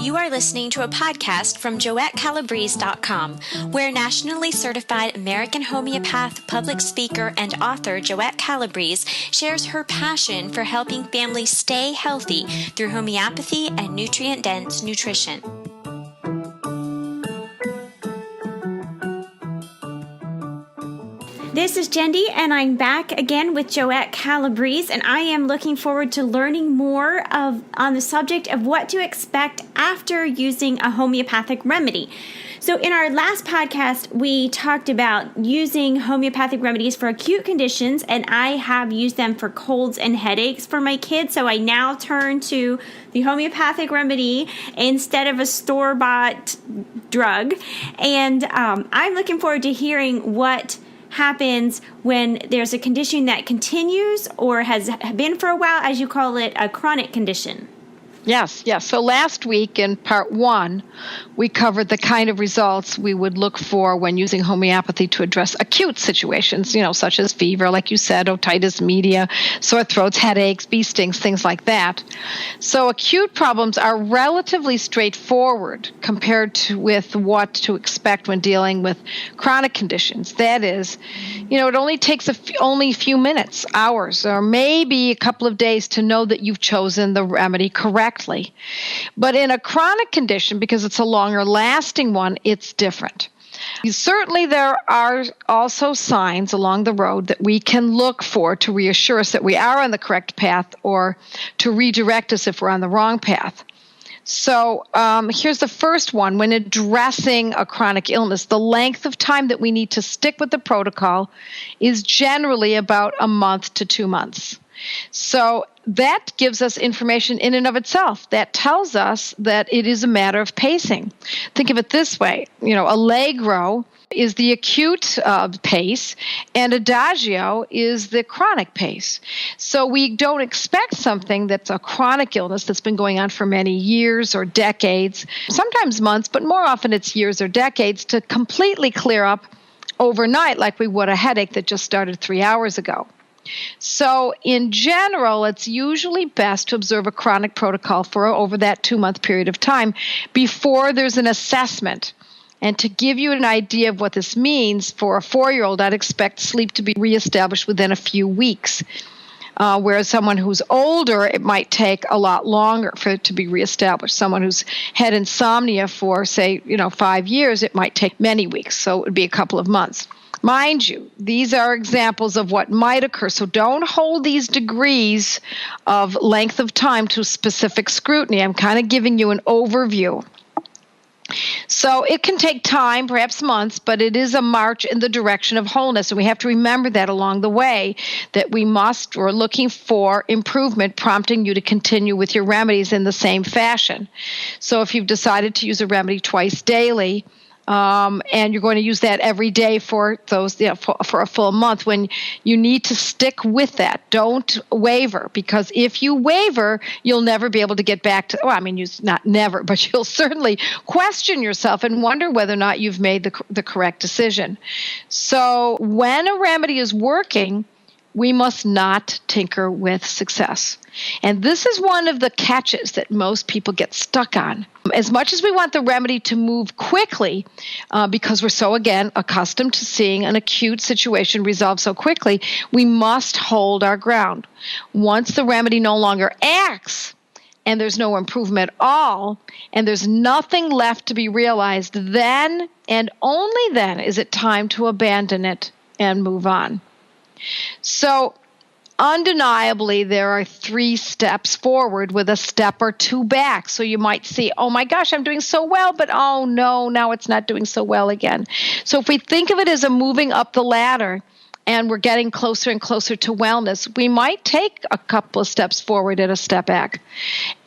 You are listening to a podcast from JoetteCalabrese.com, where nationally certified American homeopath, public speaker, and author Joette Calabrese shares her passion for helping families stay healthy through homeopathy and nutrient-dense nutrition. This is Jendi, and I'm back again with Joette Calabrese, and I am looking forward to learning more on the subject of what to expect after using a homeopathic remedy. So in our last podcast, we talked about using homeopathic remedies for acute conditions, and I have used them for colds and headaches for my kids, so I now turn to the homeopathic remedy instead of a store-bought drug, and I'm looking forward to hearing what happens when there's a condition that continues or has been for a while, as you call it, a chronic condition. Yes. So last week in part 1, we covered the kind of results we would look for when using homeopathy to address acute situations, such as fever, like you said, otitis media, sore throats, headaches, bee stings, things like that. So acute problems are relatively straightforward compared with what to expect when dealing with chronic conditions. That is, it only takes only a few minutes, hours, or maybe a couple of days to know that you've chosen the remedy correctly. But in a chronic condition, because it's a longer lasting one, it's different. Certainly there are also signs along the road that we can look for to reassure us that we are on the correct path or to redirect us if we're on the wrong path. So here's the first one. When addressing a chronic illness, the length of time that we need to stick with the protocol is generally about a month to 2 months. So that gives us information in and of itself. That tells us that it is a matter of pacing. Think of it this way. Allegro is the acute pace, and adagio is the chronic pace. So we don't expect something that's a chronic illness that's been going on for many years or decades, sometimes months, but more often it's years or decades, to completely clear up overnight like we would a headache that just started 3 hours ago. So in general, it's usually best to observe a chronic protocol for over that 2-month period of time before there's an assessment. And to give you an idea of what this means, for a 4-year-old, I'd expect sleep to be reestablished within a few weeks. Whereas someone who's older, it might take a lot longer for it to be reestablished. Someone who's had insomnia for, say, 5 years, it might take many weeks. So it would be a couple of months. Mind you, these are examples of what might occur, so don't hold these degrees of length of time to specific scrutiny. I'm kind of giving you an overview. So it can take time, perhaps months, but it is a march in the direction of wholeness, and we have to remember that along the way, that we're looking for improvement, prompting you to continue with your remedies in the same fashion. So if you've decided to use a remedy twice daily, and you're going to use that every day for those for a full month, when you need to stick with that. Don't waver, because if you waver, you'll never be able to get back to, not never, but you'll certainly question yourself and wonder whether or not you've made the correct decision. So when a remedy is working, we must not tinker with success. And this is one of the catches that most people get stuck on. As much as we want the remedy to move quickly, because we're so, again, accustomed to seeing an acute situation resolve so quickly, we must hold our ground. Once the remedy no longer acts, and there's no improvement at all, and there's nothing left to be realized, then and only then is it time to abandon it and move on. So undeniably, there are 3 steps forward with a step or 2 back. So you might see, oh my gosh, I'm doing so well, but oh no, now it's not doing so well again. So if we think of it as a moving up the ladder and we're getting closer and closer to wellness, we might take a couple of steps forward and a step back.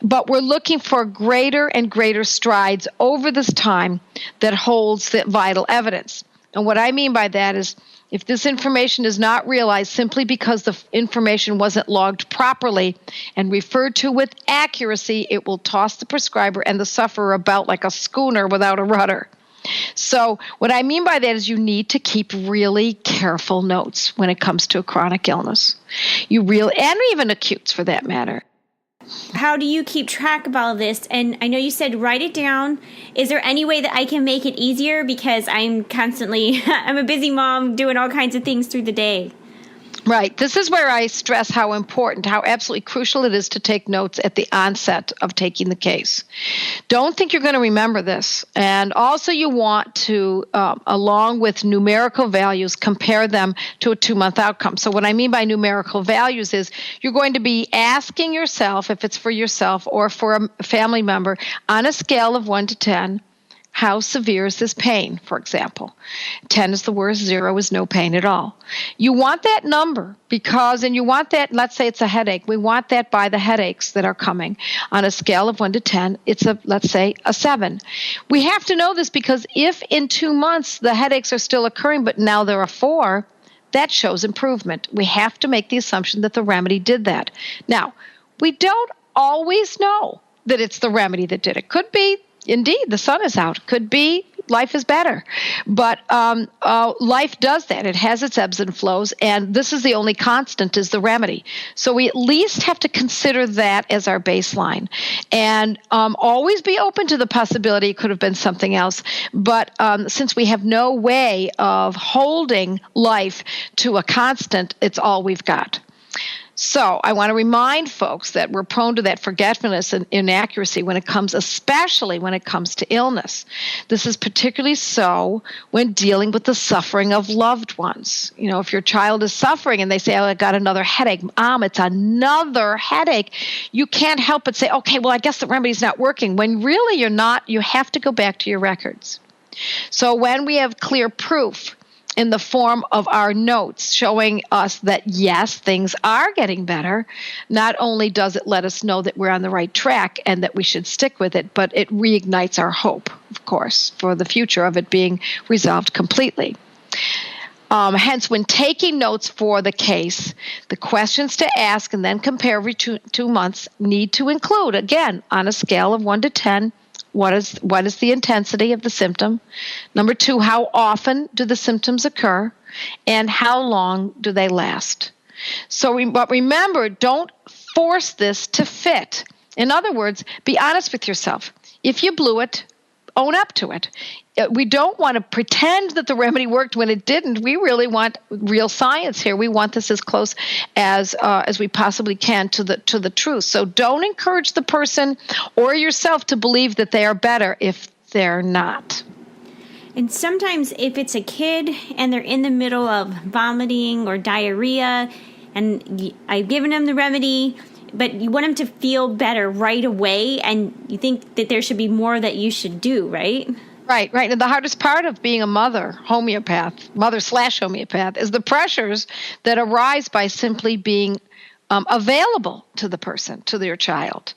But we're looking for greater and greater strides over this time that holds the vital evidence. And what I mean by that is, if this information is not realized simply because the information wasn't logged properly and referred to with accuracy, it will toss the prescriber and the sufferer about like a schooner without a rudder. So what I mean by that is you need to keep really careful notes when it comes to a chronic illness. And even acutes for that matter. how do you keep track of all of this? And I know you said write it down. Is there any way that I can make it easier? Because I'm a busy mom doing all kinds of things through the day. Right. This is where I stress how important, how absolutely crucial it is to take notes at the onset of taking the case. Don't think you're going to remember this. And also you want to, along with numerical values, compare them to a 2-month outcome. So what I mean by numerical values is you're going to be asking yourself, if it's for yourself or for a family member, on a scale of 1 to 10, how severe is this pain, for example? 10 is the worst, 0 is no pain at all. You want that number and you want that, let's say it's a headache. We want that by the headaches that are coming. On a scale of 1 to 10, it's let's say a 7. We have to know this because if in 2 months the headaches are still occurring, but now they're a 4, that shows improvement. We have to make the assumption that the remedy did that. Now, we don't always know that it's the remedy that did it. Could be, indeed, the sun is out. Could be life is better. But life does that. It has its ebbs and flows, and this is the only constant is the remedy. So we at least have to consider that as our baseline. And always be open to the possibility it could have been something else. But since we have no way of holding life to a constant, it's all we've got. So I want to remind folks that we're prone to that forgetfulness and inaccuracy especially when it comes to illness. This is particularly so when dealing with the suffering of loved ones. You know, if your child is suffering and they say, oh, I got another headache. Mom, it's another headache. You can't help but say, okay, well, I guess the remedy's not working. When really you're not, you have to go back to your records. So when we have clear proof in the form of our notes showing us that, yes, things are getting better, not only does it let us know that we're on the right track and that we should stick with it, but it reignites our hope, of course, for the future of it being resolved completely. Hence, when taking notes for the case, the questions to ask and then compare every 2 months need to include, again, on a scale of 1 to 10, what is the intensity of the symptom? Number 2, how often do the symptoms occur? And how long do they last? But remember, don't force this to fit. In other words, be honest with yourself. If you blew it, own up to it. We don't want to pretend that the remedy worked when it didn't. We really want real science here. We want this as close as we possibly can to the truth. So don't encourage the person or yourself to believe that they are better if they're not. And sometimes if it's a kid and they're in the middle of vomiting or diarrhea and I've given them the remedy, but you want them to feel better right away, and you think that there should be more that you should do, right? Right. And the hardest part of being a mother/homeopath, is the pressures that arise by simply being available to the person, to your child.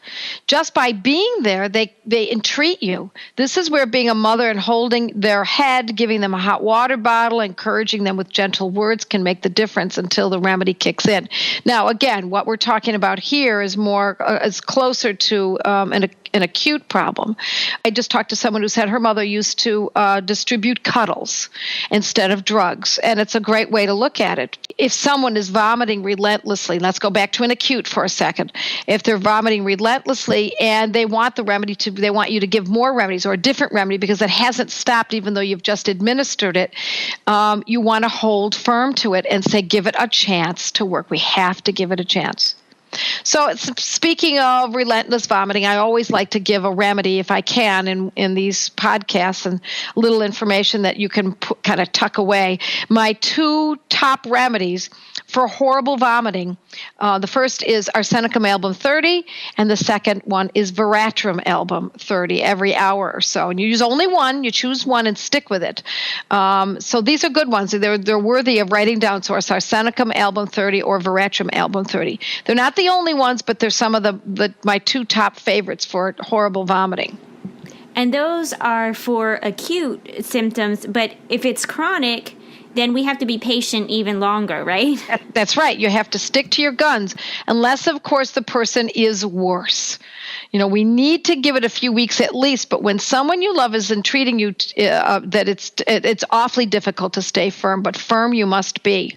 Just by being there, they entreat you. This is where being a mother and holding their head, giving them a hot water bottle, encouraging them with gentle words can make the difference until the remedy kicks in. Now, again, what we're talking about here is is closer to an acute problem. I just talked to someone who said her mother used to distribute cuddles instead of drugs, and it's a great way to look at it. If someone is vomiting relentlessly, let's go back to an acute for a second. If they're vomiting relentlessly and they want they want you to give more remedies or a different remedy because it hasn't stopped even though you've just administered it, you want to hold firm to it and say, give it a chance to work. We have to give it a chance. So speaking of relentless vomiting, I always like to give a remedy if I can in these podcasts and little information that you can kind of tuck away. My 2 top remedies for horrible vomiting, the first is arsenicum album 30, and the second one is veratrum album 30 every hour or so. And you use only one, you choose one and stick with it. So these are good ones. They're worthy of writing down. So it's arsenicum album 30 or veratrum album 30. They're not the only ones, but they're some of my 2 top favorites for horrible vomiting. And those are for acute symptoms, but if it's chronic, then we have to be patient even longer, right? That's right. You have to stick to your guns, unless, of course, the person is worse. You know, we need to give it a few weeks at least, but when someone you love is entreating you that it's awfully difficult to stay firm, but firm you must be.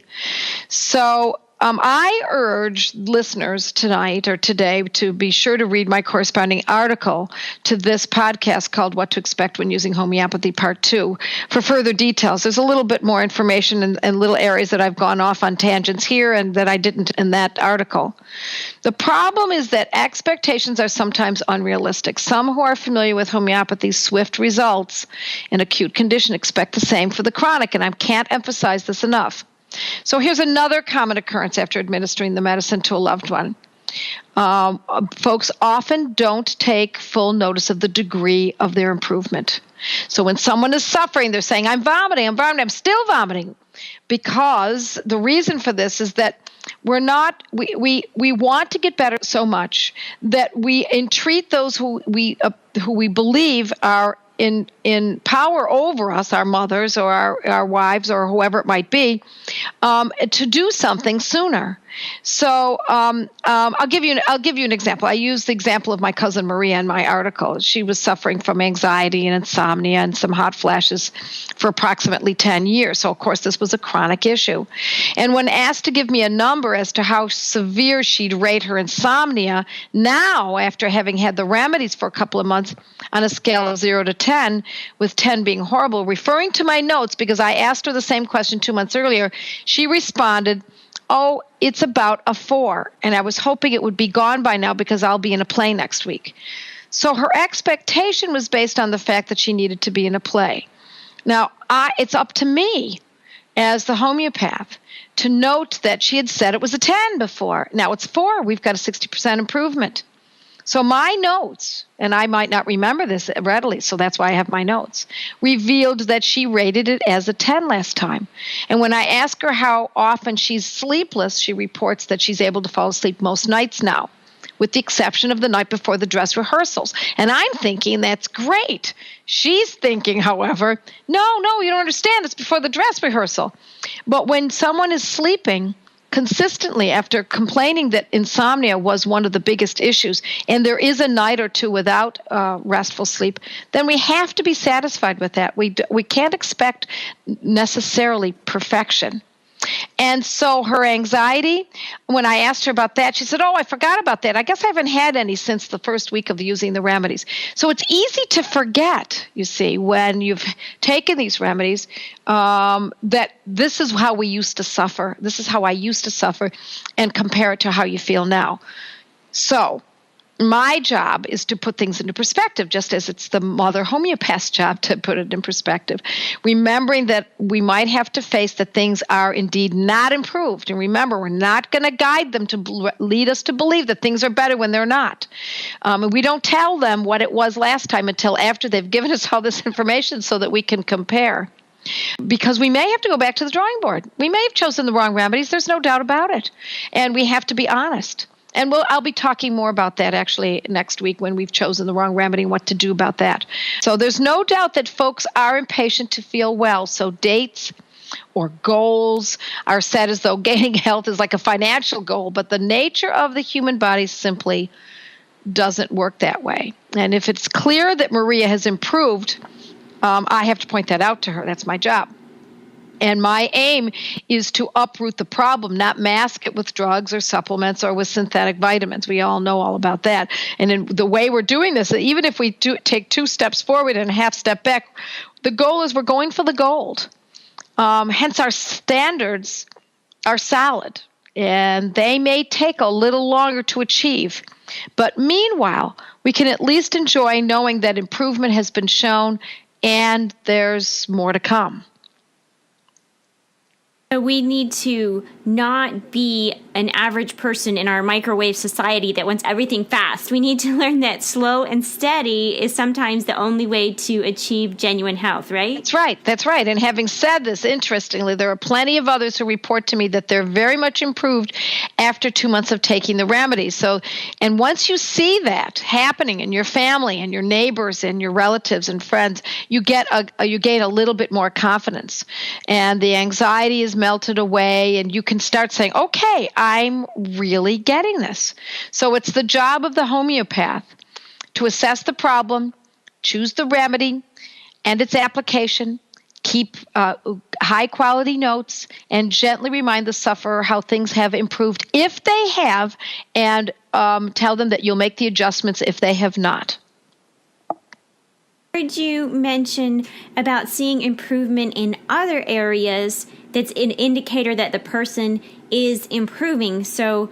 So I urge listeners tonight or today to be sure to read my corresponding article to this podcast called What to Expect When Using Homeopathy Part 2 for further details. There's a little bit more information and little areas that I've gone off on tangents here and that I didn't in that article. The problem is that expectations are sometimes unrealistic. Some who are familiar with homeopathy's swift results in acute condition expect the same for the chronic, and I can't emphasize this enough. So here's another common occurrence after administering the medicine to a loved one. Folks often don't take full notice of the degree of their improvement. So when someone is suffering, they're saying, I'm vomiting, I'm still vomiting. Because the reason for this is that we want to get better so much that we entreat those who we believe are in power over us, our mothers or our wives or whoever it might be, to do something sooner. So I'll give you an example. I used the example of my cousin Maria in my article. She was suffering from anxiety and insomnia and some hot flashes for approximately 10 years. So of course this was a chronic issue. And when asked to give me a number as to how severe she'd rate her insomnia now after having had the remedies for a couple of months on a scale of 0 to 10, with 10 being horrible, referring to my notes because I asked her the same question 2 months earlier, she responded, oh, it's about a 4, and I was hoping it would be gone by now because I'll be in a play next week. So her expectation was based on the fact that she needed to be in a play. Now, it's up to me as the homeopath to note that she had said it was a 10 before. Now it's 4. We've got a 60% improvement. So my notes, and I might not remember this readily, so that's why I have my notes, revealed that she rated it as a 10 last time. And when I ask her how often she's sleepless, she reports that she's able to fall asleep most nights now, with the exception of the night before the dress rehearsals. And I'm thinking that's great. She's thinking, however, no, you don't understand. It's before the dress rehearsal. But when someone is sleeping consistently after complaining that insomnia was one of the biggest issues, and there is a night or two without restful sleep, then we have to be satisfied with that. We can't expect necessarily perfection. And so her anxiety, when I asked her about that, she said, oh, I forgot about that. I guess I haven't had any since the first week of using the remedies. So it's easy to forget, you see, when you've taken these remedies, that this is how we used to suffer. This is how I used to suffer, and compare it to how you feel now. So my job is to put things into perspective, just as it's the mother homeopath's job to put it in perspective, remembering that we might have to face that things are indeed not improved. And remember, we're not going to guide them to lead us to believe that things are better when they're not. And we don't tell them what it was last time until after they've given us all this information so that we can compare. Because we may have to go back to the drawing board. We may have chosen the wrong remedies. There's no doubt about it. And we have to be honest. And I'll be talking more about that actually next week when we've chosen the wrong remedy and what to do about that. So there's no doubt that folks are impatient to feel well. So dates or goals are set as though gaining health is like a financial goal, but the nature of the human body simply doesn't work that way. And if it's clear that Maria has improved, I have to point that out to her. That's my job. And my aim is to uproot the problem, not mask it with drugs or supplements or with synthetic vitamins. We all know all about that. And in the way we're doing this, even if we take 2 steps forward and a half step back, the goal is we're going for the gold. Hence our standards are solid, and they may take a little longer to achieve. But meanwhile, we can at least enjoy knowing that improvement has been shown and there's more to come. So we need to not be an average person in our microwave society that wants everything fast. We need to learn that slow and steady is sometimes the only way to achieve genuine health, right? That's right. And having said this, interestingly, there are plenty of others who report to me that they're very much improved after 2 months of taking the remedies. So, and once you see that happening in your family and your neighbors and your relatives and friends, you gain a little bit more confidence, and the anxiety is melted away, and you can start saying, okay, I'm really getting this. So it's the job of the homeopath to assess the problem, choose the remedy and its application, keep high quality notes and gently remind the sufferer how things have improved if they have, and tell them that you'll make the adjustments if they have not. I heard you mention about seeing improvement in other areas. That's an indicator that the person is improving. So,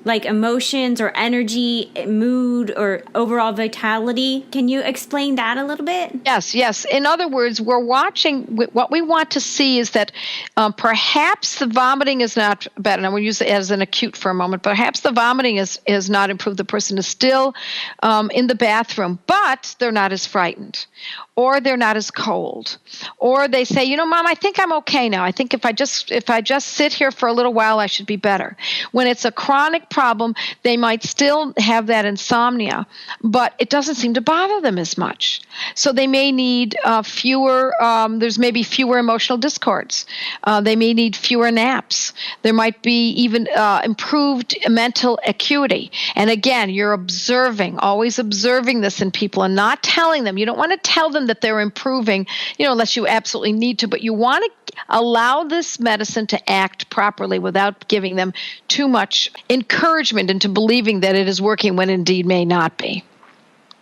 like emotions or energy, mood, or overall vitality. Can you explain that a little bit? Yes. In other words, we're watching. What we want to see is that perhaps the vomiting is not better. And I'm going to use it as an acute for a moment. Perhaps the vomiting is not improved. The person is still in the bathroom, but they're not as frightened, or they're not as cold, or they say, Mom, I think I'm okay now. I think if I just sit here for a little while, I should be better. When it's a chronic problem, they might still have that insomnia, but it doesn't seem to bother them as much. So they may need there's maybe fewer emotional discords. They may need fewer naps. There might be even improved mental acuity. And again, you're always observing this in people and not telling them. You don't want to tell them that they're improving, unless you absolutely need to, but you want to allow this medicine to act properly without giving them too much encouragement into believing that it is working when indeed may not be.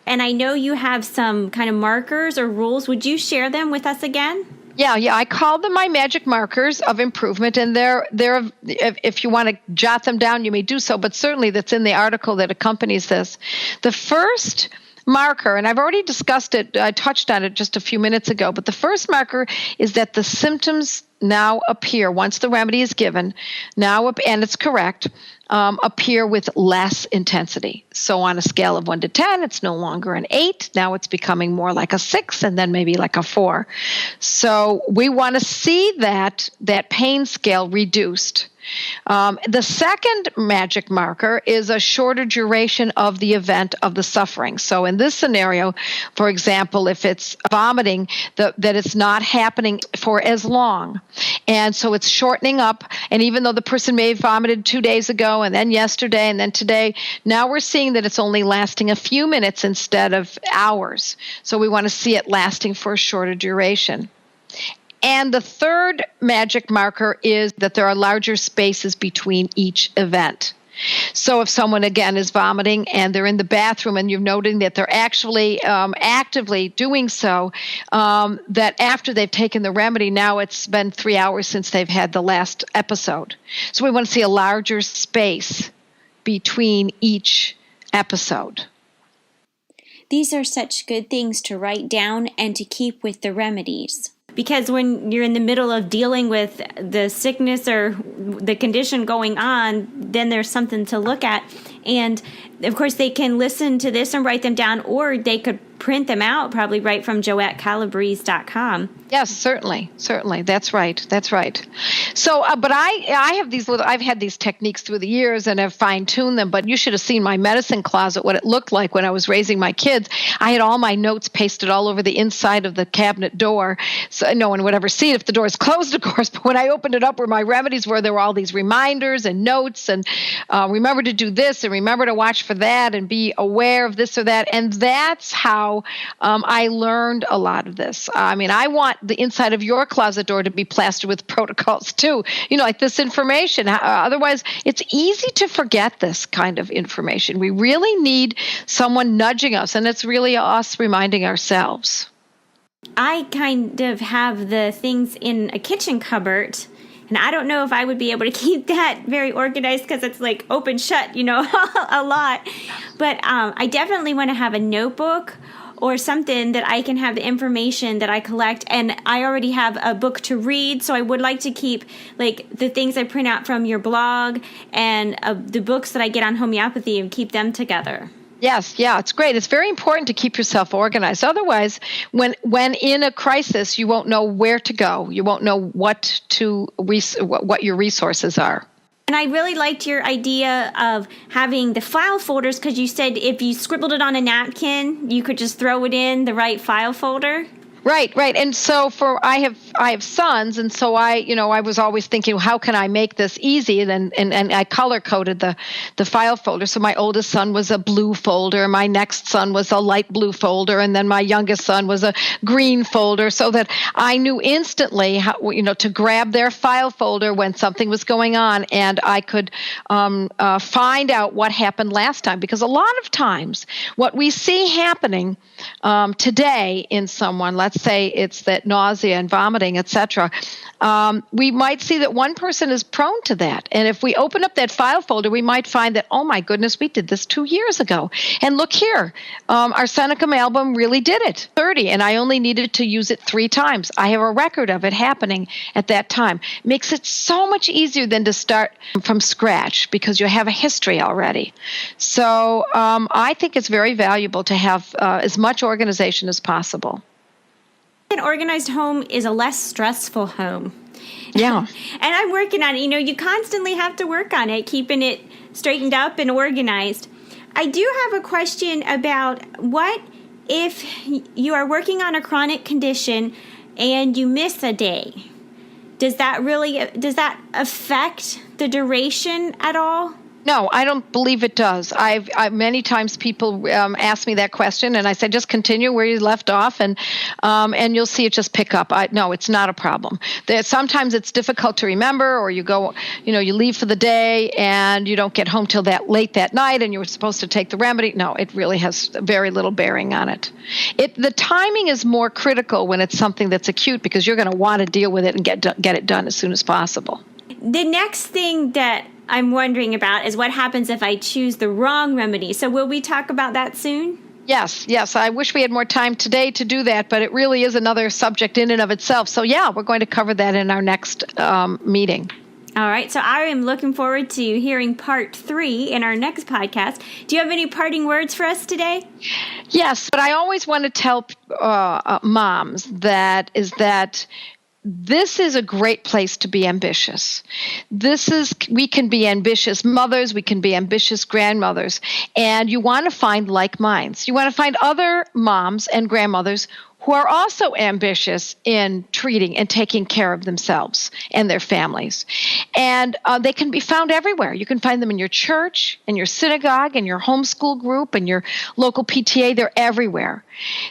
And I know you have some kind of markers or rules. Would you share them with us again? Yeah. I call them my magic markers of improvement, and they're if you want to jot them down, you may do so, but certainly that's in the article that accompanies this. The first marker, and I've already discussed it, I touched on it just a few minutes ago, but the first marker is that the symptoms now appear, once the remedy is given, and it's correct, appear with less intensity. So on a scale of 1 to 10, it's no longer an 8. Now it's becoming more like a 6, and then maybe like a 4. So we want to see that pain scale reduced. The second magic marker is a shorter duration of the event of the suffering. So in this scenario, for example, if it's vomiting, that it's not happening for as long. And so it's shortening up. And even though the person may have vomited 2 days ago and then yesterday and then today, now we're seeing that it's only lasting a few minutes instead of hours. So we want to see it lasting for a shorter duration. And the third magic marker is that there are larger spaces between each event. So if someone, again, is vomiting and they're in the bathroom and you're noting that they're actually actively doing so, that after they've taken the remedy, now it's been 3 hours since they've had the last episode. So we want to see a larger space between each episode. These are such good things to write down and to keep with the remedies. Because when you're in the middle of dealing with the sickness or the condition going on, then there's something to look at. And of course, they can listen to this and write them down, or they could print them out, probably right from JoetteCalabrese.com. Yes, certainly. That's right. So, but I have I've had these techniques through the years and have fine-tuned them, but you should have seen my medicine closet, what it looked like when I was raising my kids. I had all my notes pasted all over the inside of the cabinet door, so no one would ever see it if the door is closed, of course, but when I opened it up where my remedies were, there were all these reminders and notes and remember to do this and remember to watch for that and be aware of this or that, and that's how I learned a lot of this. I want the inside of your closet door to be plastered with protocols too, like this information. Otherwise, it's easy to forget this kind of information. We really need someone nudging us, and it's really us reminding ourselves. I kind of have the things in a kitchen cupboard, and I don't know if I would be able to keep that very organized because it's like open shut, a lot. But I definitely want to have a notebook or something that I can have the information that I collect. And I already have a book to read, so I would like to keep like the things I print out from your blog and the books that I get on homeopathy and keep them together. Yes, it's great. It's very important to keep yourself organized. Otherwise, when in a crisis, you won't know where to go. You won't know what your resources are. And I really liked your idea of having the file folders, because you said if you scribbled it on a napkin, you could just throw it in the right file folder. Right, right. And so I have sons, and so I was always thinking, how can I make this easy? And I color coded the file folder. So my oldest son was a blue folder, my next son was a light blue folder, and then my youngest son was a green folder, so that I knew instantly how, to grab their file folder when something was going on, and I could find out what happened last time. Because a lot of times, what we see happening today in someone, let's say it's that nausea and vomiting, etc., we might see that one person is prone to that. And if we open up that file folder, we might find that, oh my goodness, we did this 2 years ago. And look here, our Seneca album really did it, 30, and I only needed to use it 3 times. I have a record of it happening at that time. Makes it so much easier than to start from scratch because you have a history already. So I think it's very valuable to have as much organization as possible. An organized home is a less stressful home. Yeah. And I'm working on it. You constantly have to work on it, keeping it straightened up and organized. I do have a question about what if you are working on a chronic condition and you miss a day? Does that affect the duration at all? No, I don't believe it does. I've many times people ask me that question, and I say just continue where you left off, and you'll see it just pick up. No, it's not a problem. Sometimes it's difficult to remember, or you go, you leave for the day and you don't get home till that late that night, and you were supposed to take the remedy. No, it really has very little bearing on it. The timing is more critical when it's something that's acute because you're going to want to deal with it and get it done as soon as possible. The next thing that I'm wondering about is what happens if I choose the wrong remedy. So will we talk about that soon? Yes. I wish we had more time today to do that, but it really is another subject in and of itself. So yeah, we're going to cover that in our next meeting. All right. So I am looking forward to hearing part 3 in our next podcast. Do you have any parting words for us today? Yes, but I always want to tell moms that this is a great place to be ambitious. We can be ambitious mothers, we can be ambitious grandmothers, and you want to find like minds. You want to find other moms and grandmothers who are also ambitious in treating and taking care of themselves and their families. And they can be found everywhere. You can find them in your church, in your synagogue, in your homeschool group, in your local PTA. They're everywhere.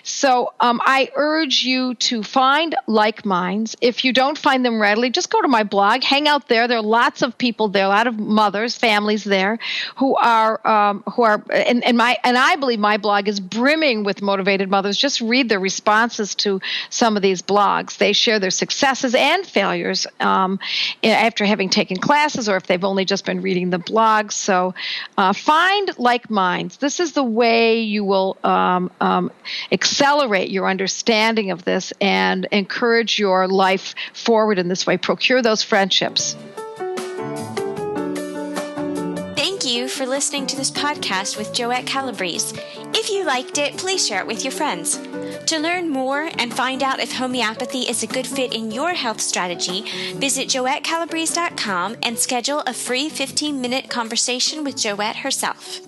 So I urge you to find like minds. If you don't find them readily, just go to my blog, hang out there. There are lots of people there, a lot of mothers, families there who are and I believe my blog is brimming with motivated mothers. Just read their responses to some of these blogs. They share their successes and failures after having taken classes or if they've only just been reading the blogs. So find like minds. This is the way you will accelerate your understanding of this and encourage your life forward in this way. Procure those friendships. Thank you for listening to this podcast with Joette Calabrese. If you liked it, please share it with your friends. To learn more and find out if homeopathy is a good fit in your health strategy, visit JoetteCalabrese.com and schedule a free 15-minute conversation with Joette herself.